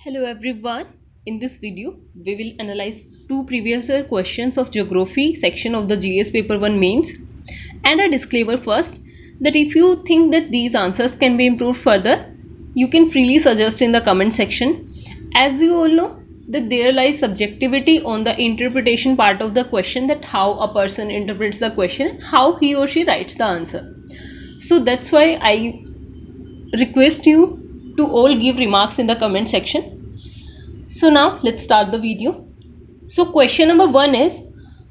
Hello everyone. In this video, we will analyze two previous year questions of geography section of the GS paper 1 mains, and a disclaimer first that if you think that these answers can be improved further, you can freely suggest in the comment section. As you all know that there lies subjectivity on the interpretation part of the question, that how a person interprets the question, how he or she writes the answer. So that's why I request you to all give remarks in the comment section. So now let's start the video. So question number 1 is,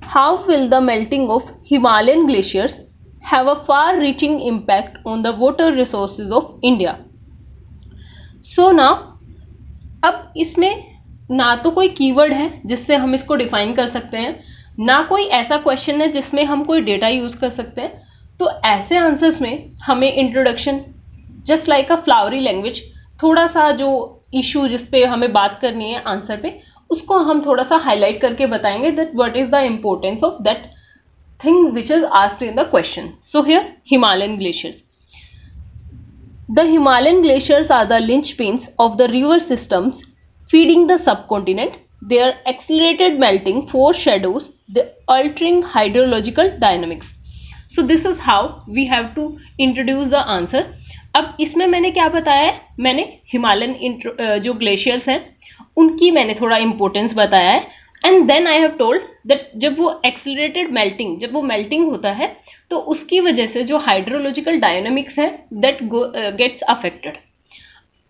how will the melting of Himalayan glaciers have a far-reaching impact on the water resources of India? So now अब इसमें ना तो कोई keyword है जिससे हम इसको define कर सकते हैं, ना कोई ऐसा क्वेश्चन है जिसमें हम कोई डेटा यूज कर सकते हैं. तो ऐसे आंसर्स में हमें इंट्रोडक्शन जस्ट लाइक अ फ्लावरी लैंग्वेज, थोड़ा सा जो इशू जिस पे हमें बात करनी है आंसर पे, उसको हम थोड़ा सा हाईलाइट करके बताएंगे that what is the importance of that thing which is asked in the question. So here Himalayan glaciers. The Himalayan glaciers are the linchpins of the river systems feeding the subcontinent. Their accelerated melting foreshadows the altering hydrological dynamics. So this is how we have to introduce the answer. अब इसमें मैंने क्या बताया है, मैंने Himalayan जो glaciers हैं उनकी मैंने थोड़ा इम्पोर्टेंस बताया है. And then I have told that जब वो एक्सेलरेटेड मेल्टिंग, जब वो मेल्टिंग होता है तो उसकी वजह से जो हाइड्रोलॉजिकल डायनामिक्स है दैट गेट्स अफेक्टेड.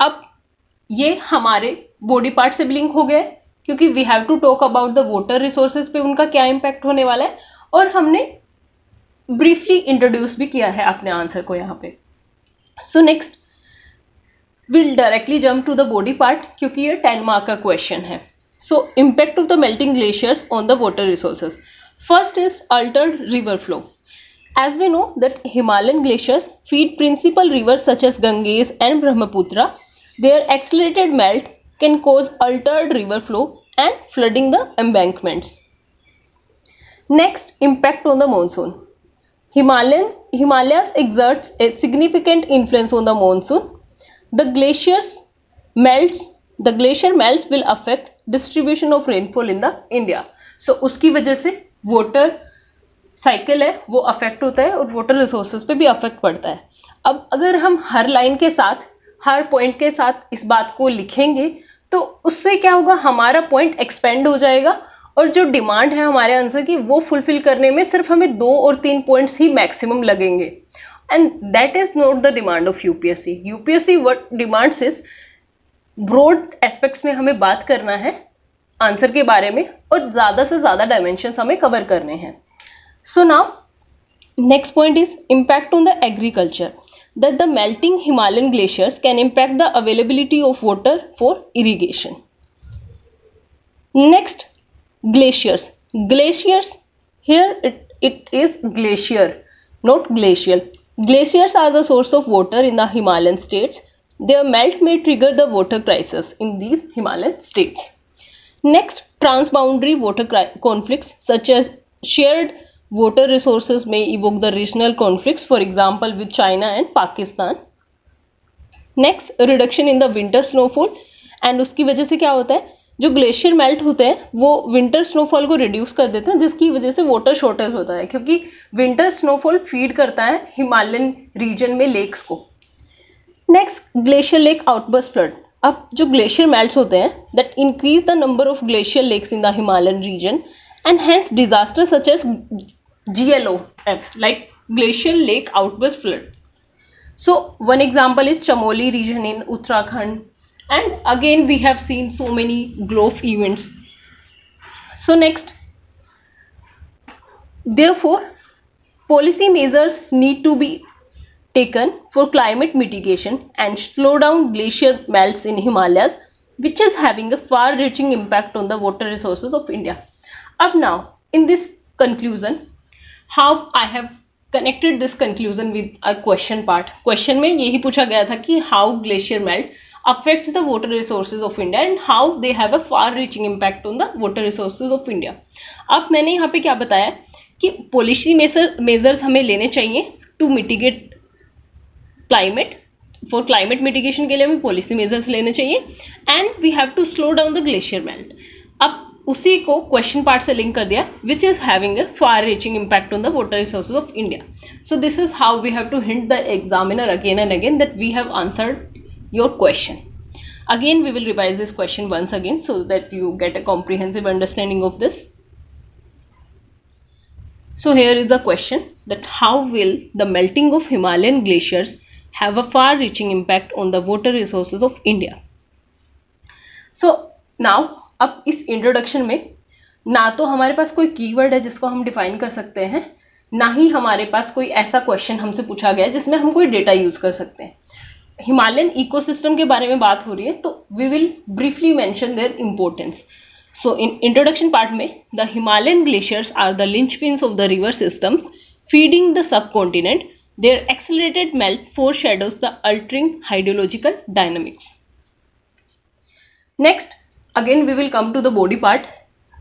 अब ये हमारे बॉडी पार्ट से लिंक हो गए क्योंकि we have to talk about the water resources पे उनका क्या इम्पैक्ट होने वाला है, और हमने ब्रीफली इंट्रोड्यूस भी किया है अपने आंसर को यहाँ पे. So next will directly jump to the body part क्योंकि ये 10 मार्क का क्वेश्चन है. So impact of the melting glaciers on the water resources. First is altered river flow. As we know that Himalayan glaciers feed principal rivers such as Ganges and Brahmaputra. Their accelerated melt can cause altered river flow and flooding the embankments. Next, impact on the monsoon. Himalayas exerts a significant influence on the monsoon. The glacier melts will affect distribution of rainfall in the India. So उसकी वजह से water cycle है वो affect होता है और water resources पे भी अफेक्ट पड़ता है. अब अगर हम हर लाइन के साथ, हर पॉइंट के साथ इस बात को लिखेंगे तो उससे क्या होगा, हमारा पॉइंट एक्सपेंड हो जाएगा और जो डिमांड है हमारे आंसर की वो फुलफिल करने में सिर्फ हमें 2 और 3 पॉइंट्स ही मैक्सिमम लगेंगे. And that is not the demand of UPSC. UPSC what demands is broad aspects में हमें बात करना है आंसर के बारे में और ज़्यादा से ज़्यादा डायमेंशंस हमें कवर करने हैं. So now next point is impact on the agriculture. That the melting Himalayan glaciers can impact the availability of water for irrigation. Next, glaciers. Glaciers here it is glacier, not glacial. Glaciers are the source of water in the Himalayan states. Their melt may trigger the water crisis in these Himalayan states. Next, transboundary water conflicts such as shared water resources may evoke the regional conflicts, for example with China and Pakistan. Next, reduction in the winter snowfall. and उसकी वजह से क्या होता है, जो glacier melt होते हैं वो विंटर स्नोफॉल को रिड्यूस कर देते हैं जिसकी वजह से वाटर शॉर्टेज होता है क्योंकि विंटर स्नोफॉल फीड करता है हिमालयन रीजन में लेक्स को. Next, glacier lake outburst flood. अब जो ग्लेशियर मेल्ट्स होते हैं that increase the number of glacier lakes in the Himalayan region and hence disaster such as GLOF like glacier lake outburst flood. So one example is Chamoli region in Uttarakhand, and again we have seen so many GLOF events. So next, therefore policy measures need to be taken for climate mitigation and slow down glacier melts in Himalayas, which is having a far-reaching impact on the water resources of India. Up now in this conclusion, how I have connected this conclusion with a question part. Question में यही पूछा गया था कि how glacier melt affects the water resources of India and how they have a far-reaching impact on the water resources of India. अब मैंने यहाँ पे क्या बताया कि पॉलिसी मेजर्स हमें लेने चाहिए to mitigate climate for climate mitigation के लिए हमें पॉलिसी मेजर्स लेने चाहिए and we have to slow down the glacier melt. अब उसी को क्वेश्चन पार्ट से लिंक कर दिया, which is having a far reaching impact on the water resources of India. So this is how we have to hint the examiner again and again that we have answered your question. Again, we will revise this question once again so that you get a comprehensive understanding of this. So here is the question that how will the melting of Himalayan glaciers have a far-reaching impact on the water resources of India? So now, अब इस introduction में ना तो हमारे पास कोई keyword है जिसको हम डिफाइन कर सकते हैं, ना ही हमारे पास कोई ऐसा क्वेश्चन हमसे पूछा गया है जिसमें हम कोई डेटा यूज कर सकते हैं। हिमालयन इकोसिस्टम के बारे में बात हो रही है तो we will briefly mention their importance. So in introduction part में the Himalayan glaciers are the linchpins of the river systems feeding the subcontinent. Their accelerated melt foreshadows the altering hydrological dynamics. Next again we will come to the body part,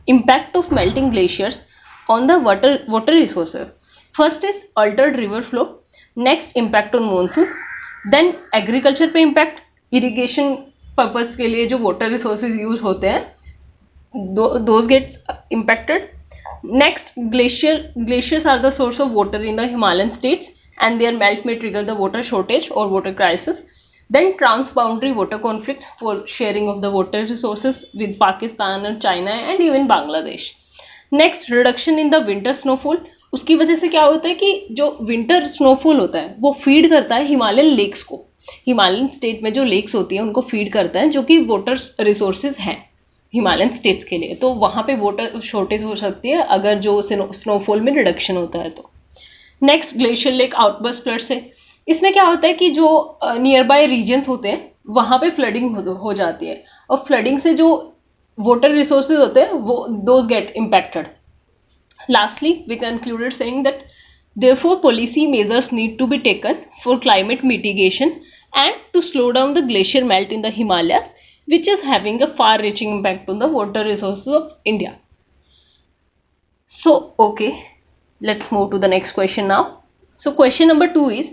impact of melting glaciers on the water resources. First is altered river flow, next impact on monsoon, then agriculture पे impact, irrigation purpose के लिए जो water resources use होते हैं those gets impacted. Next glaciers are the source of water in the Himalayan states and their melt may trigger the water shortage और water crisis. Then transboundary water conflict for sharing of the water resources with Pakistan and China and even Bangladesh. Next reduction in the winter snowfall, उसकी वजह से क्या होता है कि जो winter snowfall होता है वो फीड करता है हिमालयन लेक्स को। हिमालयन स्टेट में जो लेक्स होती हैं उनको फीड करता है, जो कि वाटर रिसोर्सेज हैं हिमालयन स्टेट्स के लिए, तो वहाँ पे वाटर शॉर्टेज हो सकती है अगर जो स्नोफॉल में रिडक्शन होता है तो। Next glacier lake outburst flood से, इसमें क्या होता है कि जो नियर बाय रीजन्स होते हैं वहाँ पे फ्लडिंग हो जाती है और फ्लडिंग से जो वाटर रिसोर्सेज होते हैं वो those gate impacted. Lastly, we concluded saying that therefore policy measures need to be taken for climate mitigation and to slow down the glacier melt in the Himalayas, which is having a far-reaching impact on the water resources of India. So, okay, let's move to the next question now. So, question number 2 is,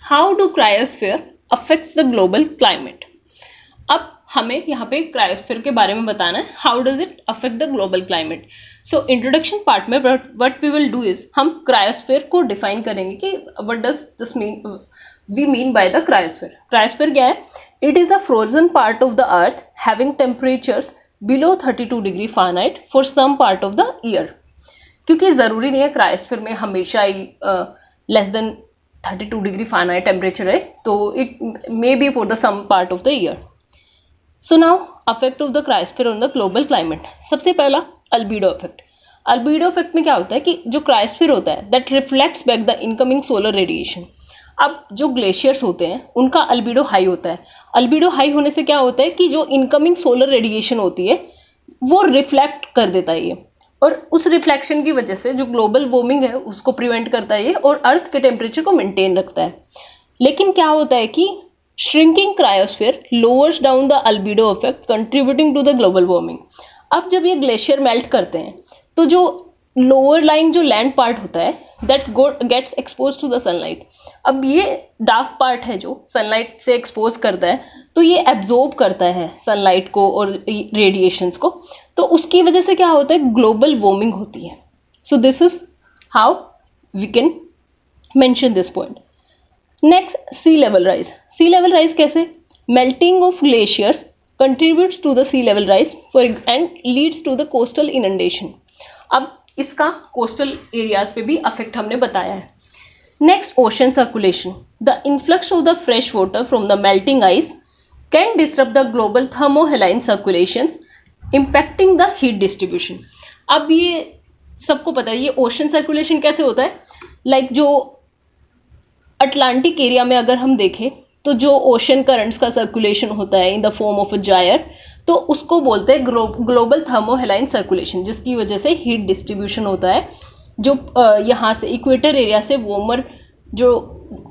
how do cryosphere affects the global climate? अब हमें यहाँ पे cryosphere के बारे में बताना है, how does it affect the global climate. So introduction part में what we will do is हम क्रायोस्फीयर को डिफाइन करेंगे कि what does this mean, we mean by the cryosphere. Cryosphere क्या है? It is a frozen part of the earth having temperatures below 32 degree Fahrenheit for some part of the year. क्योंकि ज़रूरी नहीं है cryosphere में हमेशा ही less than 32 degree Fahrenheit temperature है, तो it may be for the sum part of the year. So now affect of the cryosphere on the global climate. सबसे पहला अल्बीडो इफेक्ट। अल्बीडो इफेक्ट में क्या होता है कि जो क्रायोस्फीयर होता है that reflects back the incoming solar radiation. अब जो ग्लेशियर्स होते हैं उनका अल्बीडो हाई होता है। अल्बीडो हाई होने से क्या होता है कि जो इनकमिंग सोलर रेडिएशन होती है वो रिफ्लेक्ट कर देता है ये, और उस रिफ्लेक्शन की वजह से जो ग्लोबल वार्मिंग है उसको प्रिवेंट करता है ये और अर्थ के टेम्परेचर को मेंटेन रखता है। लेकिन क्या होता है कि shrinking cryosphere lowers down the albedo effect contributing to the global warming। अब जब ये ग्लेशियर मेल्ट करते हैं तो जो लोअर लाइंग जो लैंड पार्ट होता है that gets expose to the sunlight. अब ये डार्क पार्ट है जो सनलाइट से एक्सपोज करता है तो ये एब्जॉर्ब करता है सनलाइट को और रेडिएशंस को, तो उसकी वजह से क्या होता है ग्लोबल वार्मिंग होती है। So this is how we can mention this point. Next sea level rise. Sea level rise कैसे? Melting of glaciers contributes to the sea level rise for and leads to the coastal inundation. अब इसका coastal areas पे भी affect हमने बताया है। Next ocean circulation. The influx of the fresh water from the melting ice can disturb the global थर्मोहेलाइन circulation impacting the heat distribution. अब ये सबको पता है ये ओशन सर्कुलेशन कैसे होता है। लाइक जो अटलांटिक एरिया में अगर हम देखें तो जो ओशन करंट्स का सर्कुलेशन होता है in the form of a gyre, तो उसको बोलते हैं ग्लोबल थर्मोहेलाइन सर्कुलेशन, जिसकी वजह से हीट डिस्ट्रीब्यूशन होता है। जो यहाँ से इक्वेटर एरिया से वार्मर जो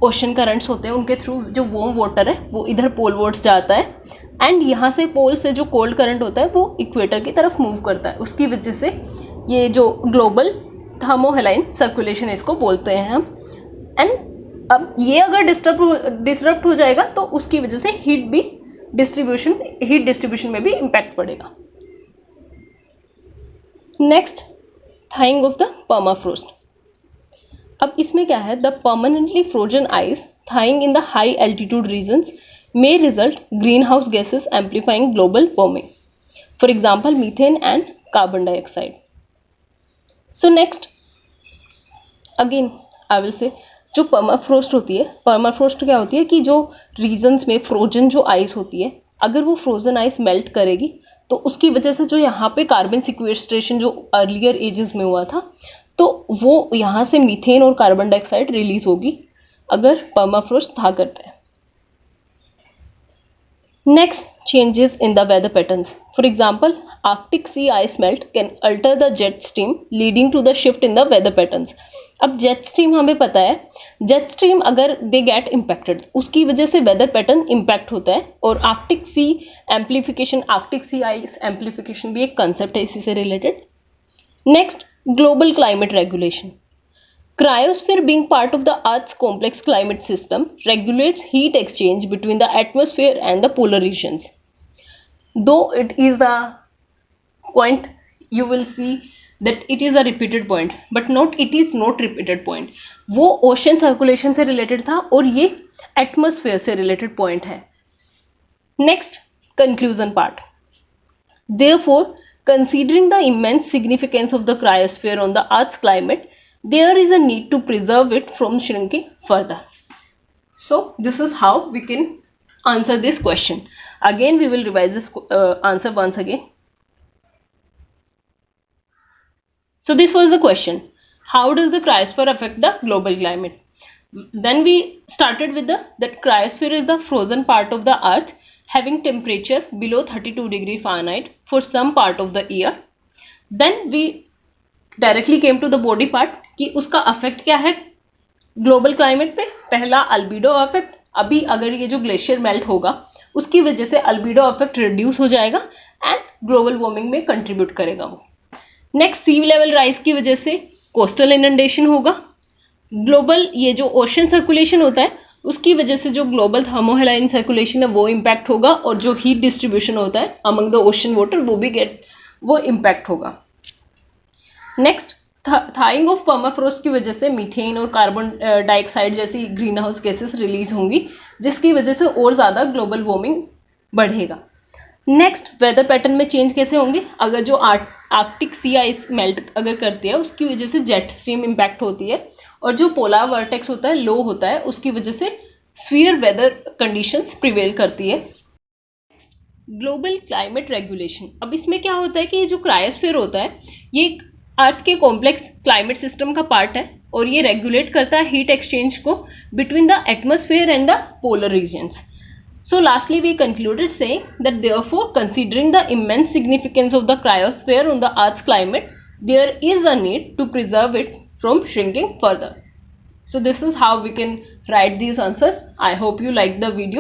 ओशन करंट्स होते हैं उनके थ्रू जो वार्म वाटर है वो इधर पोलवर्ड्स जाता है एंड यहाँ से पोल से जो कोल्ड करंट होता है वो इक्वेटर की तरफ मूव करता है। उसकी वजह से ये जो ग्लोबल थर्मोहेलाइन सर्कुलेशन इसको बोलते हैं हम। एंड अब ये अगर डिस्टर्ब हो जाएगा तो उसकी वजह से हीट डिस्ट्रीब्यूशन में भी इम्पैक्ट पड़ेगा। Next, thawing of the permafrost. अब इसमें क्या है, the permanently frozen ice thawing in the high altitude regions may result greenhouse gases amplifying global warming, for example methane and carbon dioxide. So next, again I will say, जो permafrost होती है, permafrost क्या होती है कि जो regions में frozen जो आइस होती है, अगर वो फ्रोजन आइस मेल्ट करेगी तो उसकी वजह से जो यहाँ पे कार्बन सिक्वेस्ट्रेशन जो अर्लियर एजेस में हुआ था, तो वो यहाँ से मीथेन और कार्बन डाइऑक्साइड रिलीज होगी अगर परमाफ्रोस्ट था करता है। Next, changes in the weather patterns. For example, Arctic sea ice melt can alter the jet stream, leading to the shift in the weather patterns. अब jet stream हमें पता है, jet stream अगर they get impacted, उसकी वजह से weather pattern impact होता है, और Arctic sea amplification, Arctic sea ice amplification भी एक concept है इसी से related. Next, global climate regulation. Cryosphere, being part of the Earth's complex climate system, regulates heat exchange between the atmosphere and the polar regions. Though it is a point, you will see that it is a repeated point, but it is not repeated point. वो ocean circulation से related था और ये atmosphere से related point है. Next, conclusion part. Therefore, considering the immense significance of the cryosphere on the Earth's climate, there is a need to preserve it from shrinking further. So this is how we can answer this question. Again we will revise this answer once again. So this was the question, how does the cryosphere affect the global climate? Then we started with that cryosphere is the frozen part of the earth having temperature below 32°F for some part of the year. Then we directly came to the body part कि उसका affect क्या है global climate पे। पहला अल्बीडो affect, अभी अगर ये जो ग्लेशियर मेल्ट होगा उसकी वजह से अल्बीडो अफेक्ट रिड्यूस हो जाएगा एंड ग्लोबल वार्मिंग में कंट्रीब्यूट करेगा वो। नेक्स्ट, सी लेवल राइज की वजह से कोस्टल इनंडेशन होगा। ग्लोबल ये जो ओशन सर्कुलेशन होता है उसकी वजह से जो ग्लोबल थर्मोहेलाइन सर्कुलेशन है वो इम्पैक्ट होगा, और जो हीट डिस्ट्रीब्यूशन होता है अमंग द ओशन वाटर वो इम्पैक्ट होगा। नेक्स्ट, थाइंग ऑफ पर्माफ्रोस्ट की वजह से मीथेन और कार्बन डाइऑक्साइड जैसी ग्रीन हाउस गैसेस रिलीज होंगी, जिसकी वजह से और ज़्यादा ग्लोबल वार्मिंग बढ़ेगा। नेक्स्ट, वेदर पैटर्न में चेंज कैसे होंगे, अगर जो आर्कटिक सी आइस मेल्ट अगर करती है उसकी वजह से जेट स्ट्रीम इम्पैक्ट होती है, और जो पोलर वर्टेक्स होता है लो होता है उसकी वजह से स्फीयर वेदर कंडीशंस प्रिवेल करती है। ग्लोबल क्लाइमेट रेगुलेशन, अब इसमें क्या होता है कि ये जो क्रायोस्फीयर होता है ये अर्थ के कॉम्प्लेक्स क्लाइमेट सिस्टम का पार्ट है, और ये रेगुलेट करता है हीट एक्सचेंज को between the atmosphere and the polar regions. So lastly we concluded saying that therefore, considering the immense significance of the cryosphere on the Earth's climate, there is a need to preserve it from shrinking further. So this is how we can write these answers. I hope you liked the video.